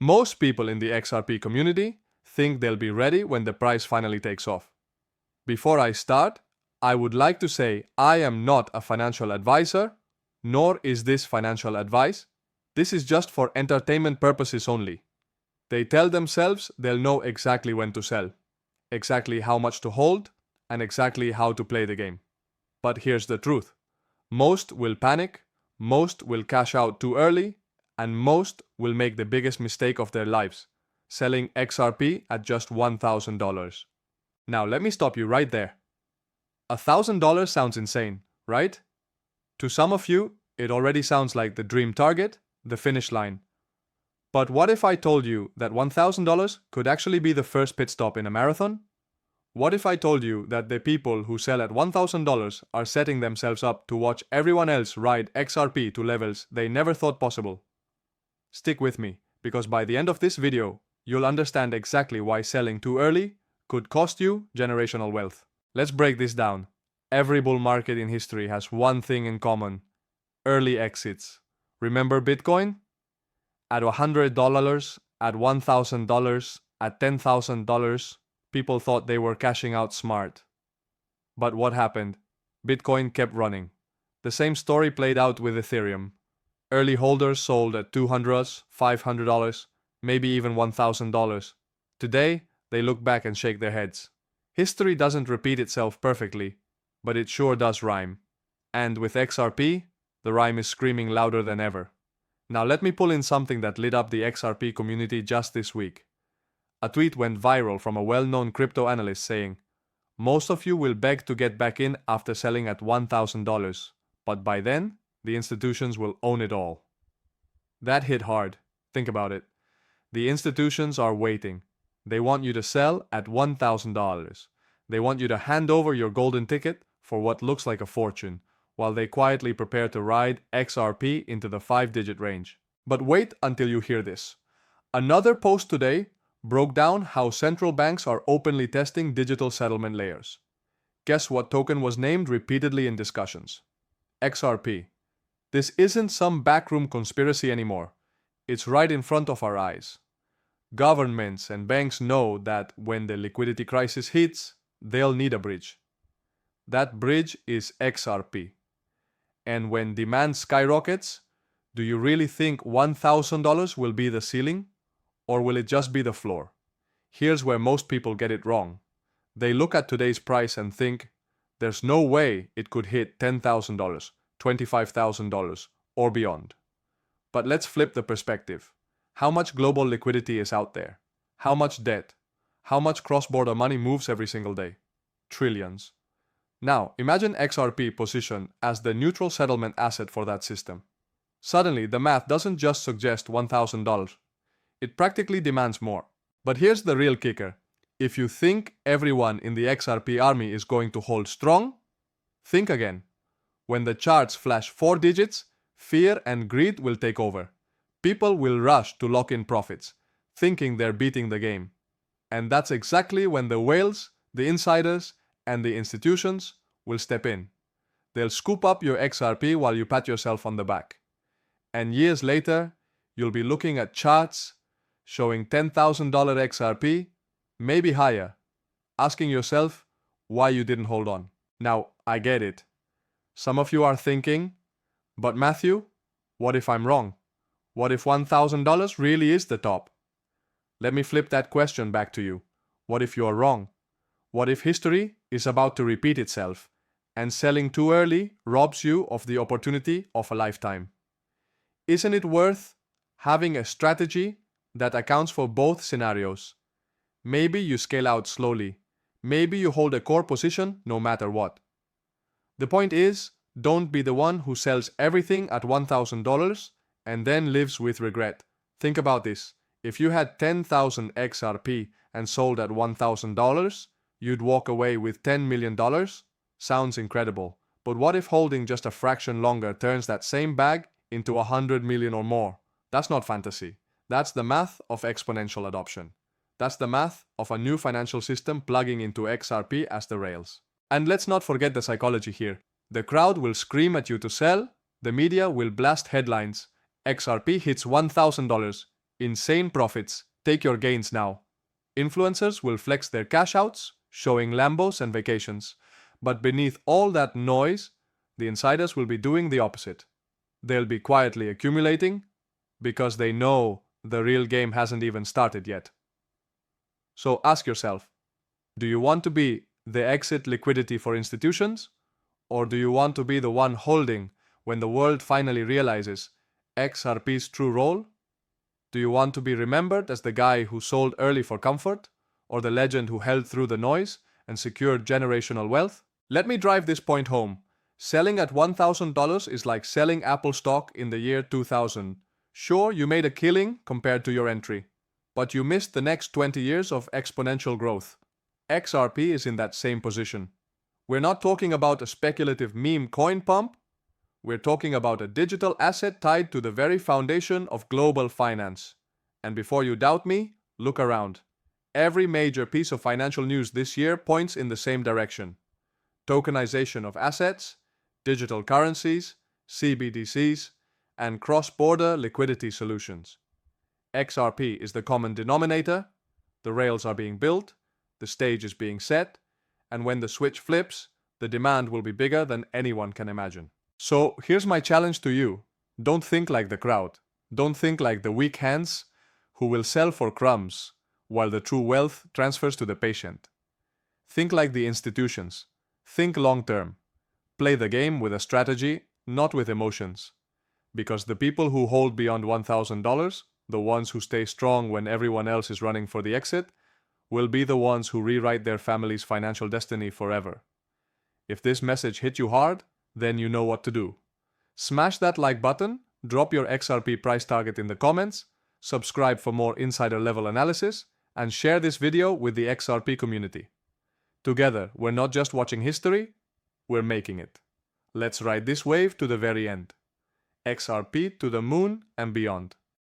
Most people in the XRP community think they'll be ready when the price finally takes off. Before I start, I would like to say I am not a financial advisor, nor is this financial advice. This is just for entertainment purposes only. They tell themselves they'll know exactly when to sell, exactly how much to hold, and exactly how to play the game. But here's the truth. Most will panic, most will cash out too early, and most will make the biggest mistake of their lives, selling XRP at just $1,000. Now let me stop you right there. $1,000 sounds insane, right? To some of you, it already sounds like the dream target, the finish line. But what if I told you that $1,000 could actually be the first pit stop in a marathon? What if I told you that the people who sell at $1,000 are setting themselves up to watch everyone else ride XRP to levels they never thought possible? Stick with me, because by the end of this video, you'll understand exactly why selling too early could cost you generational wealth. Let's break this down. Every bull market in history has one thing in common: early exits. Remember Bitcoin? At $100, at $1,000, at $10,000, people thought they were cashing out smart. But what happened? Bitcoin kept running. The same story played out with Ethereum. Early holders sold at $200, $500, maybe even $1,000. Today, they look back and shake their heads. History doesn't repeat itself perfectly, but it sure does rhyme. And with XRP, the rhyme is screaming louder than ever. Now let me pull in something that lit up the XRP community just this week. A tweet went viral from a well-known crypto analyst saying, "Most of you will beg to get back in after selling at $1,000, but by then, the institutions will own it all." That hit hard. Think about it. The institutions are waiting. They want you to sell at $1,000. They want you to hand over your golden ticket for what looks like a fortune, while they quietly prepare to ride XRP into the 5-digit range. But wait until you hear this. Another post today broke down how central banks are openly testing digital settlement layers. Guess what token was named repeatedly in discussions? XRP. This isn't some backroom conspiracy anymore. It's right in front of our eyes. Governments and banks know that when the liquidity crisis hits, they'll need a bridge. That bridge is XRP. And when demand skyrockets, do you really think $1,000 will be the ceiling? Or will it just be the floor? Here's where most people get it wrong. They look at today's price and think, there's no way it could hit $10,000, $25,000, or beyond. But let's flip the perspective. How much global liquidity is out there? How much debt? How much cross-border money moves every single day? Trillions. Now, imagine XRP positioned as the neutral settlement asset for that system. Suddenly, the math doesn't just suggest $1,000. It practically demands more. But here's the real kicker. If you think everyone in the XRP army is going to hold strong, think again. When the charts flash 4 digits, fear and greed will take over. People will rush to lock in profits, thinking they're beating the game. And that's exactly when the whales, the insiders, and the institutions will step in. They'll scoop up your XRP while you pat yourself on the back. And years later, you'll be looking at charts showing $10,000 XRP, maybe higher, asking yourself why you didn't hold on. Now, I get it. Some of you are thinking, but Matthew, what if I'm wrong? What if $1,000 really is the top? Let me flip that question back to you. What if you're wrong? What if history is about to repeat itself, and selling too early robs you of the opportunity of a lifetime? Isn't it worth having a strategy that accounts for both scenarios? Maybe you scale out slowly. Maybe you hold a core position no matter what. The point is, don't be the one who sells everything at $1,000 and then lives with regret. Think about this. If you had 10,000 XRP and sold at $1,000, you'd walk away with $10 million? Sounds incredible. But what if holding just a fraction longer turns that same bag into 100 million or more? That's not fantasy. That's the math of exponential adoption. That's the math of a new financial system plugging into XRP as the rails. And let's not forget the psychology here. The crowd will scream at you to sell, the media will blast headlines. XRP hits $1,000. Insane profits. Take your gains now. Influencers will flex their cash outs, showing Lambos and vacations. But beneath all that noise, the insiders will be doing the opposite. They'll be quietly accumulating because they know the real game hasn't even started yet. So ask yourself, do you want to be the exit liquidity for institutions? Or do you want to be the one holding when the world finally realizes XRP's true role? Do you want to be remembered as the guy who sold early for comfort, or the legend who held through the noise and secured generational wealth? Let me drive this point home. Selling at $1,000 is like selling Apple stock in the year 2000. Sure, you made a killing compared to your entry, but you missed the next 20 years of exponential growth. XRP is in that same position. We're not talking about a speculative meme coin pump. We're talking about a digital asset tied to the very foundation of global finance. And before you doubt me, look around. Every major piece of financial news this year points in the same direction. Tokenization of assets, digital currencies, CBDCs, and cross-border liquidity solutions. XRP is the common denominator, the rails are being built, the stage is being set, and when the switch flips, the demand will be bigger than anyone can imagine. So here's my challenge to you. Don't think like the crowd. Don't think like the weak hands who will sell for crumbs while the true wealth transfers to the patient. Think like the institutions. Think long-term. Play the game with a strategy, not with emotions. Because the people who hold beyond $1,000, the ones who stay strong when everyone else is running for the exit, will be the ones who rewrite their family's financial destiny forever. If this message hit you hard, then you know what to do. Smash that like button, drop your XRP price target in the comments, subscribe for more insider level analysis, and share this video with the XRP community. Together, we're not just watching history, we're making it. Let's ride this wave to the very end. XRP to the moon and beyond.